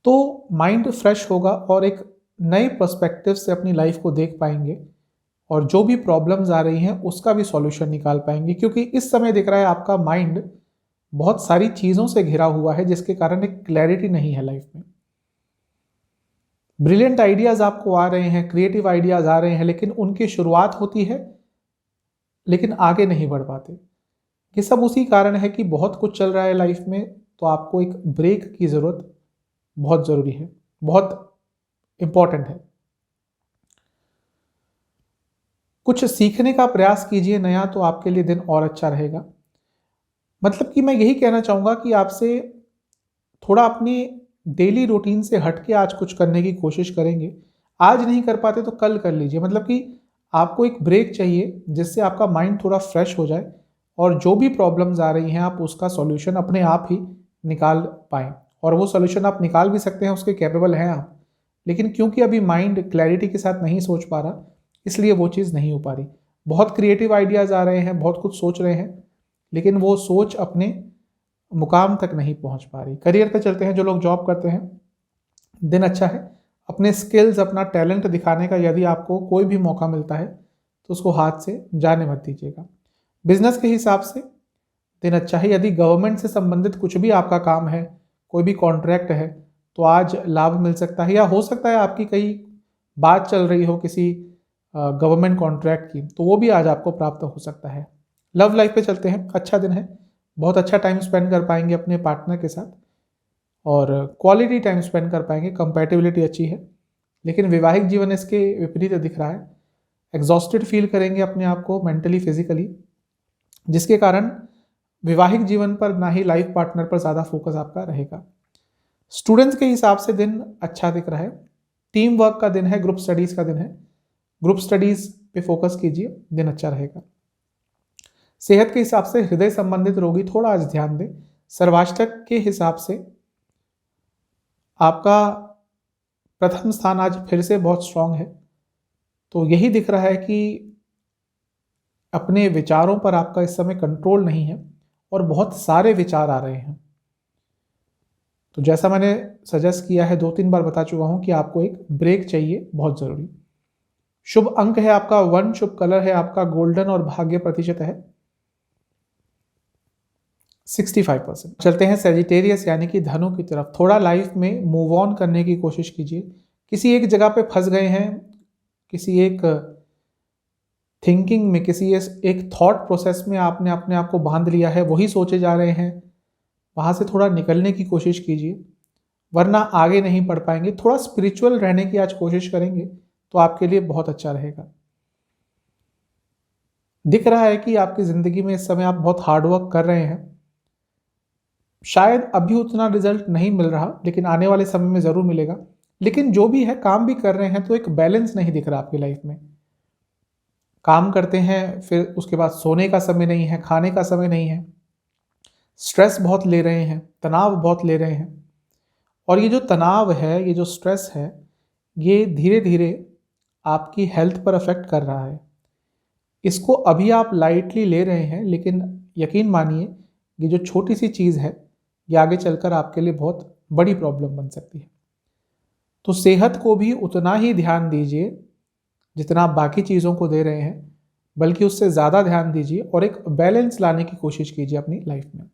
तो माइंड फ्रेश होगा और एक नए पर्सपेक्टिव से अपनी लाइफ को देख पाएंगे और जो भी प्रॉब्लम्स आ रही हैं उसका भी सॉल्यूशन निकाल पाएंगे, क्योंकि इस समय दिख रहा है आपका माइंड बहुत सारी चीजों से घिरा हुआ है, जिसके कारण एक क्लैरिटी नहीं है लाइफ में। ब्रिलियंट आइडियाज आपको आ रहे हैं, क्रिएटिव आइडियाज आ रहे हैं, लेकिन उनकी शुरुआत होती है लेकिन आगे नहीं बढ़ पाते। ये सब उसी कारण है कि बहुत कुछ चल रहा है लाइफ में, तो आपको एक ब्रेक की जरूरत बहुत जरूरी है, बहुत इंपॉर्टेंट है। कुछ सीखने का प्रयास कीजिए नया, तो आपके लिए दिन और अच्छा रहेगा। मतलब कि मैं यही कहना चाहूंगा कि आपसे थोड़ा अपनी डेली रूटीन से हटके आज कुछ करने की कोशिश करेंगे। आज नहीं कर पाते तो कल कर लीजिए, मतलब कि आपको एक ब्रेक चाहिए जिससे आपका माइंड थोड़ा फ्रेश हो जाए और जो भी प्रॉब्लम्स आ रही हैं आप उसका सॉल्यूशन अपने आप ही निकाल पाएं। और वो सॉल्यूशन आप निकाल भी सकते हैं, उसके कैपेबल हैं आप, लेकिन क्योंकि अभी माइंड क्लैरिटी के साथ नहीं सोच पा रहा, इसलिए वो चीज़ नहीं हो पा रही। बहुत क्रिएटिव आइडियाज़ आ रहे हैं, बहुत कुछ सोच रहे हैं, लेकिन वो सोच अपने मुकाम तक नहीं पहुंच पा रही। करियर पे चलते हैं। जो लोग जॉब करते हैं, दिन अच्छा है। अपने स्किल्स, अपना टैलेंट दिखाने का यदि आपको कोई भी मौका मिलता है तो उसको हाथ से जाने मत दीजिएगा। बिजनेस के हिसाब से दिन अच्छा है। यदि गवर्नमेंट से संबंधित कुछ भी आपका काम है, कोई भी कॉन्ट्रैक्ट है, तो आज लाभ मिल सकता है, या हो सकता है आपकी कई बात चल रही हो किसी गवर्नमेंट कॉन्ट्रैक्ट की, तो वो भी आज आपको प्राप्त हो सकता है। लव लाइफ पे चलते हैं। अच्छा दिन है, बहुत अच्छा टाइम स्पेंड कर पाएंगे अपने पार्टनर के साथ और क्वालिटी टाइम स्पेंड कर पाएंगे, कंपैटिबिलिटी अच्छी है। लेकिन वैवाहिक जीवन इसके विपरीत दिख रहा है। एग्जॉस्टेड फील करेंगे अपने आप को मेंटली, फिजिकली, जिसके कारण वैवाहिक जीवन पर ना ही लाइफ पार्टनर पर ज़्यादा फोकस आपका रहेगा। स्टूडेंट्स के हिसाब से दिन अच्छा दिख रहा है। टीम वर्क का दिन है, ग्रुप स्टडीज़ का दिन है। ग्रुप स्टडीज़ पे फोकस कीजिए, दिन अच्छा रहेगा। सेहत के हिसाब से हृदय संबंधित रोगी थोड़ा आज ध्यान दें। सर्वाष्टक के हिसाब से आपका प्रथम स्थान आज फिर से बहुत स्ट्रांग है, तो यही दिख रहा है कि अपने विचारों पर आपका इस समय कंट्रोल नहीं है और बहुत सारे विचार आ रहे हैं। तो जैसा मैंने सजेस्ट किया है, 2-3 बार बता चुका हूं कि आपको एक ब्रेक चाहिए, बहुत जरूरी। शुभ अंक है आपका 1, शुभ कलर है आपका गोल्डन और भाग्य प्रतिशत है 65%। चलते हैं सेजिटेरियस यानी कि धनु की तरफ। थोड़ा लाइफ में मूव ऑन करने की कोशिश कीजिए। किसी एक जगह पे फंस गए हैं, किसी एक थिंकिंग में, किसी एक थॉट प्रोसेस में आपने अपने आप को बांध लिया है, वही सोचे जा रहे हैं, वहाँ से थोड़ा निकलने की कोशिश कीजिए, वरना आगे नहीं बढ़ पाएंगे। थोड़ा स्पिरिचुअल रहने की आज कोशिश करेंगे तो आपके लिए बहुत अच्छा रहेगा। दिख रहा है कि आपकी ज़िंदगी में इस समय आप बहुत हार्डवर्क कर रहे हैं, शायद अभी उतना रिजल्ट नहीं मिल रहा, लेकिन आने वाले समय में ज़रूर मिलेगा। लेकिन जो भी है, काम भी कर रहे हैं तो एक बैलेंस नहीं दिख रहा आपकी लाइफ में। काम करते हैं, फिर उसके बाद सोने का समय नहीं है, खाने का समय नहीं है, स्ट्रेस बहुत ले रहे हैं, तनाव बहुत ले रहे हैं। और ये जो तनाव है, ये जो स्ट्रेस है, ये धीरे धीरे आपकी हेल्थ पर अफेक्ट कर रहा है। इसको अभी आप लाइटली ले रहे हैं, लेकिन यकीन मानिए ये जो छोटी सी चीज़ है, ये आगे चलकर आपके लिए बहुत बड़ी प्रॉब्लम बन सकती है। तो सेहत को भी उतना ही ध्यान दीजिए जितना आप बाकी चीज़ों को दे रहे हैं, बल्कि उससे ज़्यादा ध्यान दीजिए और एक बैलेंस लाने की कोशिश कीजिए अपनी लाइफ में।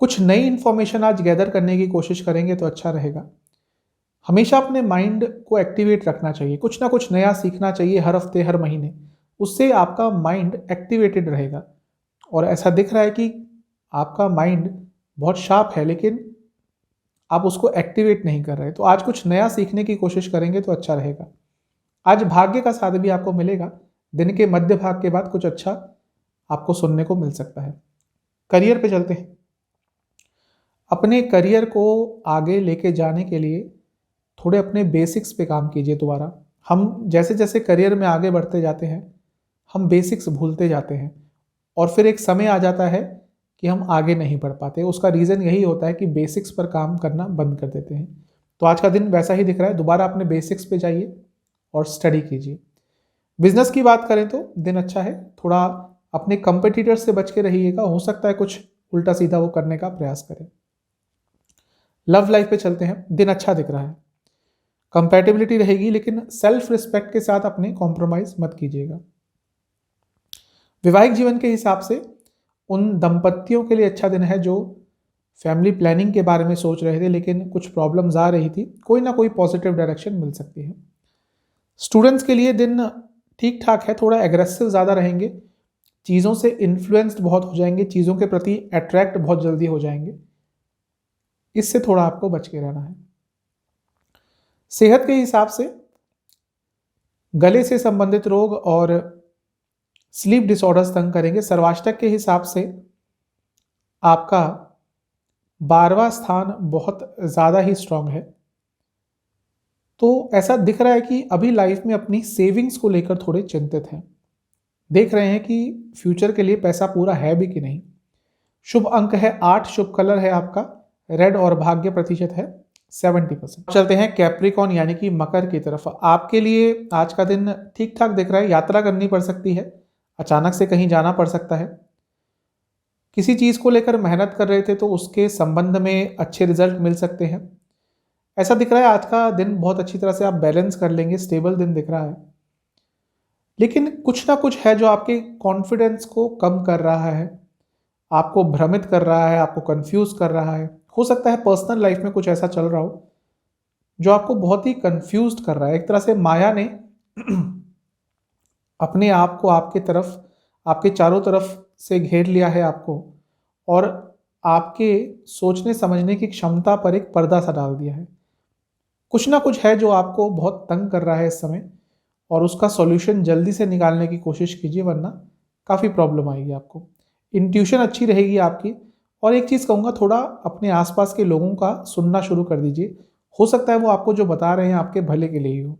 कुछ नई इन्फॉर्मेशन आज गैदर करने की कोशिश करेंगे तो अच्छा रहेगा। हमेशा अपने माइंड को एक्टिवेट रखना चाहिए, कुछ ना कुछ नया सीखना चाहिए हर हफ्ते, हर महीने। उससे आपका माइंड एक्टिवेटेड रहेगा। और ऐसा दिख रहा है कि आपका माइंड बहुत शार्प है, लेकिन आप उसको एक्टिवेट नहीं कर रहे। तो आज कुछ नया सीखने की कोशिश करेंगे तो अच्छा रहेगा। आज भाग्य का साथ भी आपको मिलेगा। दिन के मध्य भाग के बाद कुछ अच्छा आपको सुनने को मिल सकता है। करियर पे चलते हैं। अपने करियर को आगे लेके जाने के लिए थोड़े अपने बेसिक्स पे काम कीजिए दोबारा। हम जैसे जैसे करियर में आगे बढ़ते जाते हैं, हम बेसिक्स भूलते जाते हैं और फिर एक समय आ जाता है कि हम आगे नहीं बढ़ पाते। उसका रीज़न यही होता है कि बेसिक्स पर काम करना बंद कर देते हैं। तो आज का दिन वैसा ही दिख रहा है। दोबारा अपने बेसिक्स पे जाइए और स्टडी कीजिए। बिजनेस की बात करें तो दिन अच्छा है। थोड़ा अपने कंपटीटर्स से बच के रहिएगा, हो सकता है कुछ उल्टा सीधा वो करने का प्रयास करें। लव लाइफ पे चलते हैं। दिन अच्छा दिख रहा है, कंपैटिबिलिटी रहेगी, लेकिन सेल्फ रिस्पेक्ट के साथ अपने कॉम्प्रोमाइज मत कीजिएगा। वैवाहिक जीवन के हिसाब से उन दंपतियों के लिए अच्छा दिन है जो फैमिली प्लानिंग के बारे में सोच रहे थे, लेकिन कुछ प्रॉब्लम्स आ रही थी। कोई ना कोई पॉजिटिव डायरेक्शन मिल सकती है। स्टूडेंट्स के लिए दिन ठीक ठाक है, थोड़ा एग्रेसिव ज़्यादा रहेंगे, चीज़ों से इन्फ्लुएंस्ड बहुत हो जाएंगे, चीज़ों के प्रति अट्रैक्ट बहुत जल्दी हो जाएंगे। इससे थोड़ा आपको बच के रहना है। सेहत के हिसाब से गले से संबंधित रोग और स्लीप डिसऑर्डर्स तंग करेंगे। सर्वाष्टक के हिसाब से आपका 12वां स्थान बहुत ज़्यादा ही स्ट्रांग है। तो ऐसा दिख रहा है कि अभी लाइफ में अपनी सेविंग्स को लेकर थोड़े चिंतित हैं। देख रहे हैं कि फ्यूचर के लिए पैसा पूरा है भी कि नहीं। शुभ अंक है 8, शुभ कलर है आपका रेड और भाग्य प्रतिशत है 70%। चलते हैं कैप्रिकॉन यानी कि मकर की तरफ। आपके लिए आज का दिन ठीक ठाक दिख रहा है। यात्रा करनी पड़ सकती है, अचानक से कहीं जाना पड़ सकता है। किसी चीज़ को लेकर मेहनत कर रहे थे तो उसके संबंध में अच्छे रिजल्ट मिल सकते हैं। ऐसा दिख रहा है आज का दिन बहुत अच्छी तरह से आप बैलेंस कर लेंगे, स्टेबल दिन दिख रहा है। लेकिन कुछ ना कुछ है जो आपके कॉन्फिडेंस को कम कर रहा है, आपको भ्रमित कर रहा है, आपको कंफ्यूज कर रहा है। हो सकता है पर्सनल लाइफ में कुछ ऐसा चल रहा हो जो आपको बहुत ही कंफ्यूज कर रहा है। एक तरह से माया ने अपने आप को आपके तरफ, आपके चारों तरफ से घेर लिया है आपको, और आपके सोचने समझने की क्षमता पर एक पर्दा सा डाल दिया है। कुछ ना कुछ है जो आपको बहुत तंग कर रहा है इस समय, और उसका सॉल्यूशन जल्दी से निकालने की कोशिश कीजिए, वरना काफ़ी प्रॉब्लम आएगी आपको। इंट्यूशन अच्छी रहेगी आपकी। और एक चीज़ कहूँगा, थोड़ा अपने आसपास के लोगों का सुनना शुरू कर दीजिए। हो सकता है वो आपको जो बता रहे हैं आपके भले के लिए ही हो।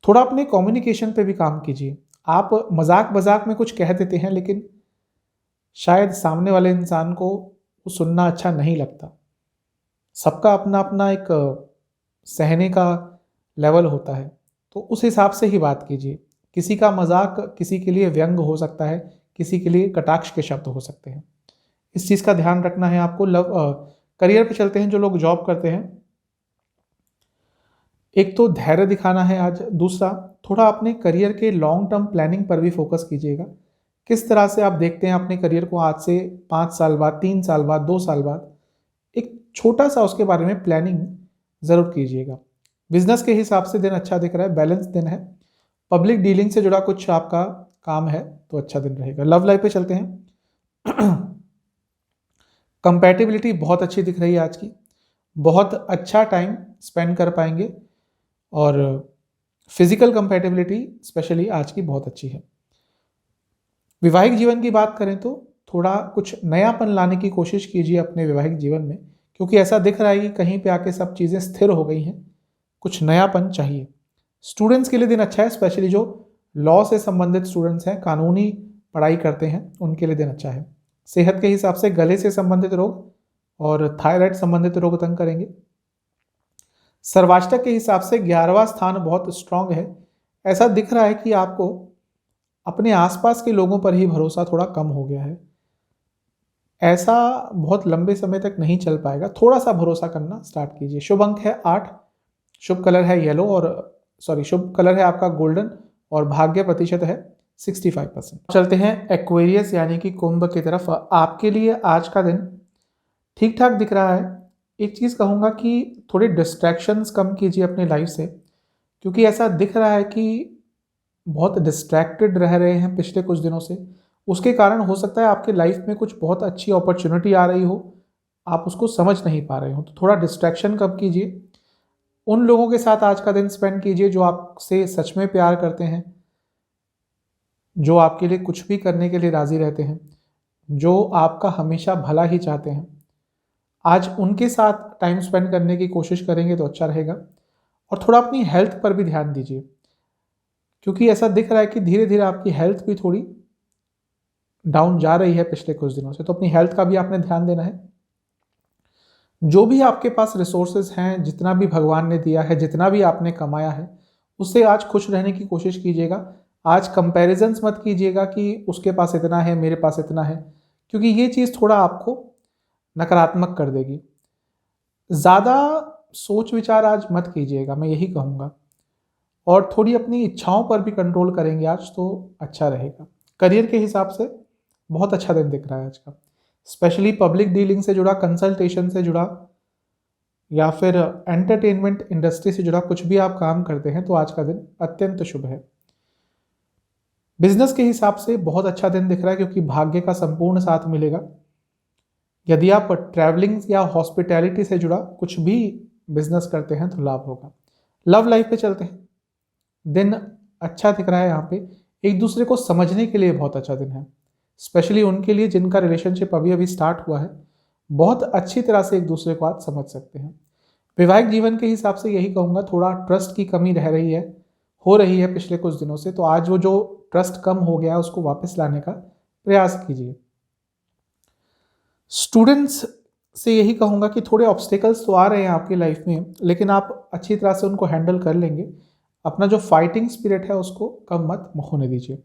थोड़ा अपने कम्युनिकेशन पे भी काम कीजिए। आप मजाक मजाक में कुछ कह देते हैं, लेकिन शायद सामने वाले इंसान को वो सुनना अच्छा नहीं लगता। सबका अपना अपना एक सहने का लेवल होता है, तो उस हिसाब से ही बात कीजिए। किसी का मजाक किसी के लिए व्यंग हो सकता है, किसी के लिए कटाक्ष के शब्द हो सकते हैं। इस चीज़ का ध्यान रखना है आपको। करियर पे चलते हैं। जो लोग जॉब करते हैं, एक तो धैर्य दिखाना है आज। दूसरा, थोड़ा अपने करियर के लॉन्ग टर्म प्लानिंग पर भी फोकस कीजिएगा। किस तरह से आप देखते हैं अपने करियर को आज से 5 साल बाद, 3 साल बाद, 2 साल बाद। एक छोटा सा उसके बारे में प्लानिंग ज़रूर कीजिएगा। बिजनेस के हिसाब से दिन अच्छा दिख रहा है, बैलेंस दिन है। पब्लिक डीलिंग से जुड़ा कुछ आपका काम है तो अच्छा दिन रहेगा। लव लाइफ पे चलते हैं। कंपैटिबिलिटी बहुत अच्छी दिख रही है आज की, बहुत अच्छा टाइम स्पेंड कर पाएंगे और फिजिकल कंपैटिबिलिटी स्पेशली आज की बहुत अच्छी है। वैवाहिक जीवन की बात करें तो थोड़ा कुछ नयापन लाने की कोशिश कीजिए अपने वैवाहिक जीवन में, क्योंकि ऐसा दिख रहा है कि कहीं पे आके सब चीज़ें स्थिर हो गई हैं, कुछ नयापन चाहिए। स्टूडेंट्स के लिए दिन अच्छा है, स्पेशली जो लॉ से संबंधित स्टूडेंट्स हैं, कानूनी पढ़ाई करते हैं, उनके लिए दिन अच्छा है। सेहत के हिसाब से गले से संबंधित रोग और थायराइड संबंधित रोग तंग करेंगे। सर्वाष्टक के हिसाब से 11वां स्थान बहुत स्ट्रांग है। ऐसा दिख रहा है कि आपको अपने आसपास के लोगों पर ही भरोसा थोड़ा कम हो गया है। ऐसा बहुत लंबे समय तक नहीं चल पाएगा, थोड़ा सा भरोसा करना स्टार्ट कीजिए। शुभ अंक है 8, शुभ कलर है येलो और शुभ कलर है आपका गोल्डन और भाग्य प्रतिशत है 65%। चलते हैं एक्वेरियस यानी कि कुंभ की तरफ। आपके लिए आज का दिन ठीक ठाक दिख रहा है। एक चीज़ कहूँगा कि थोड़े डिस्ट्रैक्शंस कम कीजिए अपनी लाइफ से, क्योंकि ऐसा दिख रहा है कि बहुत डिस्ट्रैक्टेड रह रहे हैं पिछले कुछ दिनों से। उसके कारण हो सकता है आपके लाइफ में कुछ बहुत अच्छी अपॉर्चुनिटी आ रही हो, आप उसको समझ नहीं पा रहे हो, तो थोड़ा डिस्ट्रैक्शन कम कीजिए। उन लोगों के साथ आज का दिन स्पेंड कीजिए जो आपसे सच में प्यार करते हैं, जो आपके लिए कुछ भी करने के लिए राज़ी रहते हैं, जो आपका हमेशा भला ही चाहते हैं। आज उनके साथ टाइम स्पेंड करने की कोशिश करेंगे तो अच्छा रहेगा। और थोड़ा अपनी हेल्थ पर भी ध्यान दीजिए, क्योंकि ऐसा दिख रहा है कि धीरे धीरे आपकी हेल्थ भी थोड़ी डाउन जा रही है पिछले कुछ दिनों से, तो अपनी हेल्थ का भी आपने ध्यान देना है। जो भी आपके पास रिसोर्सेज हैं, जितना भी भगवान ने दिया है, जितना भी आपने कमाया है, उससे आज खुश रहने की कोशिश कीजिएगा। आज कंपैरिजंस मत कीजिएगा कि उसके पास इतना है, मेरे पास इतना है, क्योंकि ये चीज़ थोड़ा आपको नकारात्मक कर देगी। ज़्यादा सोच विचार आज मत कीजिएगा, मैं यही कहूँगा। और थोड़ी अपनी इच्छाओं पर भी कंट्रोल करेंगे आज तो अच्छा रहेगा। करियर के हिसाब से बहुत अच्छा दिन दिख रहा है आज का, स्पेशली पब्लिक डीलिंग से जुड़ा, कंसल्टेशन से जुड़ा या फिर एंटरटेनमेंट इंडस्ट्री से जुड़ा कुछ भी आप काम करते हैं तो आज का दिन अत्यंत शुभ है। बिजनेस के हिसाब से बहुत अच्छा दिन दिख रहा है, क्योंकि भाग्य का संपूर्ण साथ मिलेगा। यदि आप ट्रैवलिंग या हॉस्पिटैलिटी से जुड़ा कुछ भी बिजनेस करते हैं तो लाभ होगा। लव लाइफ पे चलते हैं। दिन अच्छा दिख रहा है, यहाँ पे एक दूसरे को समझने के लिए बहुत अच्छा दिन है, स्पेशली उनके लिए जिनका रिलेशनशिप अभी अभी स्टार्ट हुआ है। बहुत अच्छी तरह से एक दूसरे को आज समझ सकते हैं। वैवाहिक जीवन के हिसाब से यही कहूँगा, थोड़ा ट्रस्ट की कमी रह रही है, हो रही है पिछले कुछ दिनों से, तो आज वो जो ट्रस्ट कम हो गया है उसको वापस लाने का प्रयास कीजिए। स्टूडेंट्स से यही कहूँगा कि थोड़े ऑब्स्टिकल्स तो आ रहे हैं आपकी लाइफ में, लेकिन आप अच्छी तरह से उनको हैंडल कर लेंगे। अपना जो फाइटिंग स्पिरिट है उसको कम मत होने दीजिए।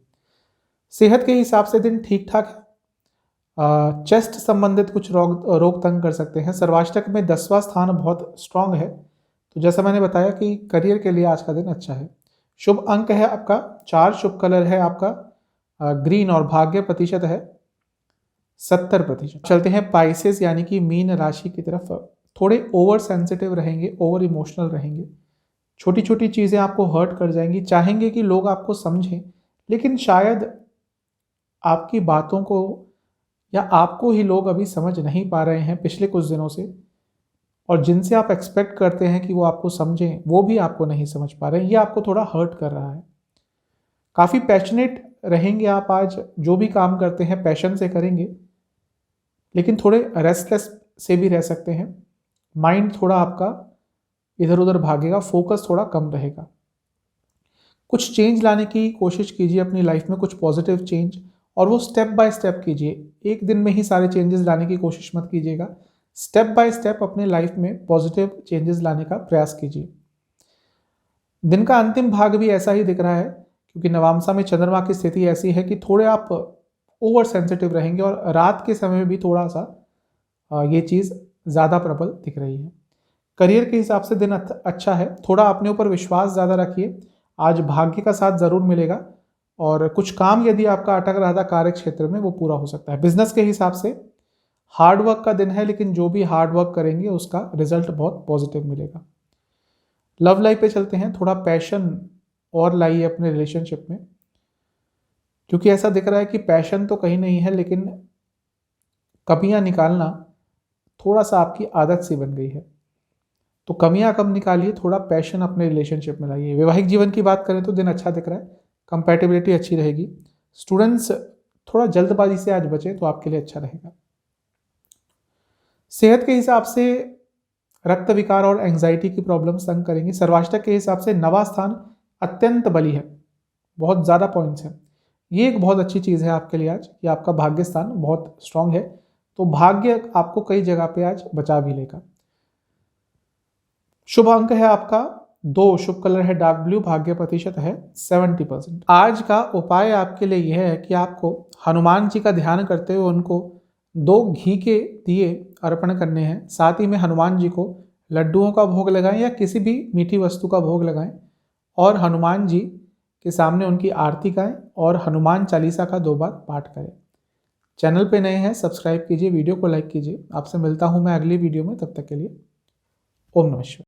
सेहत के हिसाब से दिन ठीक ठाक है। चेस्ट संबंधित कुछ रोग तंग कर सकते हैं। सर्वाष्टक में 10वां स्थान बहुत स्ट्रांग है, तो जैसा मैंने बताया कि करियर के लिए आज का दिन अच्छा है। शुभ अंक है आपका 4, शुभ कलर है आपका ग्रीन और भाग्य प्रतिशत है 70%। चलते हैं पाइसेस यानी कि मीन राशि की तरफ। थोड़े ओवर सेंसिटिव रहेंगे, ओवर इमोशनल रहेंगे, छोटी छोटी चीज़ें आपको हर्ट कर जाएंगी। चाहेंगे कि लोग आपको समझें, लेकिन शायद आपकी बातों को या आपको ही लोग अभी समझ नहीं पा रहे हैं पिछले कुछ दिनों से, और जिनसे आप एक्सपेक्ट करते हैं कि वो आपको समझें वो भी आपको नहीं समझ पा रहे हैं। ये आपको थोड़ा हर्ट कर रहा है। काफ़ी पैशनेट रहेंगे आप आज, जो भी काम करते हैं पैशन से करेंगे, लेकिन थोड़े रेस्टलेस से भी रह सकते हैं। माइंड थोड़ा आपका इधर उधर भागेगा, फोकस थोड़ा कम रहेगा। कुछ चेंज लाने की कोशिश कीजिए अपनी लाइफ में, कुछ पॉजिटिव चेंज, और वो स्टेप बाय स्टेप कीजिए। एक दिन में ही सारे चेंजेस लाने की कोशिश मत कीजिएगा। स्टेप बाय स्टेप अपने लाइफ में पॉजिटिव चेंजेस लाने का प्रयास कीजिए। दिन का अंतिम भाग भी ऐसा ही दिख रहा है, क्योंकि नवांशा में चंद्रमा की स्थिति ऐसी है कि थोड़े आप ओवर सेंसिटिव रहेंगे, और रात के समय में भी थोड़ा सा ये चीज़ ज़्यादा प्रबल दिख रही है। करियर के हिसाब से दिन अच्छा है, थोड़ा अपने ऊपर विश्वास ज़्यादा रखिए। आज भाग्य का साथ ज़रूर मिलेगा, और कुछ काम यदि आपका अटक रहा था कार्य क्षेत्र में वो पूरा हो सकता है। बिजनेस के हिसाब से हार्डवर्क का दिन है, लेकिन जो भी हार्डवर्क करेंगे उसका रिजल्ट बहुत पॉजिटिव मिलेगा। लव लाइफ पे चलते हैं, थोड़ा पैशन और लाइए अपने रिलेशनशिप में, क्योंकि ऐसा दिख रहा है कि पैशन तो कहीं नहीं है, लेकिन कमियां निकालना थोड़ा सा आपकी आदत सी बन गई है। तो कमियां कम निकालिए, थोड़ा पैशन अपने रिलेशनशिप में लाइए। वैवाहिक जीवन की बात करें तो दिन अच्छा दिख रहा है, कंपैटिबिलिटी अच्छी रहेगी। स्टूडेंट्स थोड़ा जल्दबाजी से आज बचे तो आपके लिए अच्छा रहेगा। सेहत के हिसाब से रक्त विकार और एंजाइटी की प्रॉब्लम तंग करेंगी। सर्वाष्टक के हिसाब से नवा स्थान अत्यंत बली है, बहुत ज़्यादा पॉइंट्स हैं। ये एक बहुत अच्छी चीज़ है आपके लिए आज कि आपका भाग्य स्थान बहुत स्ट्रांग है, तो भाग्य आपको कई जगह पे आज बचा भी लेगा। शुभ अंक है आपका 2, शुभ कलर है डार्क ब्लू, भाग्य प्रतिशत है 70%। आज का उपाय आपके लिए यह है कि आपको हनुमान जी का ध्यान करते हुए उनको 2 घी के दिए अर्पण करने हैं। साथ ही में हनुमान जी को लड्डुओं का भोग लगाएं या किसी भी मीठी वस्तु का भोग लगाएं और हनुमान जी के सामने उनकी आरती गाएं और हनुमान चालीसा का 2 बार पाठ करें। चैनल पे नए हैं सब्सक्राइब कीजिए, वीडियो को लाइक कीजिए। आपसे मिलता हूं मैं अगली वीडियो में, तब तक के लिए ओम नमः शिवाय।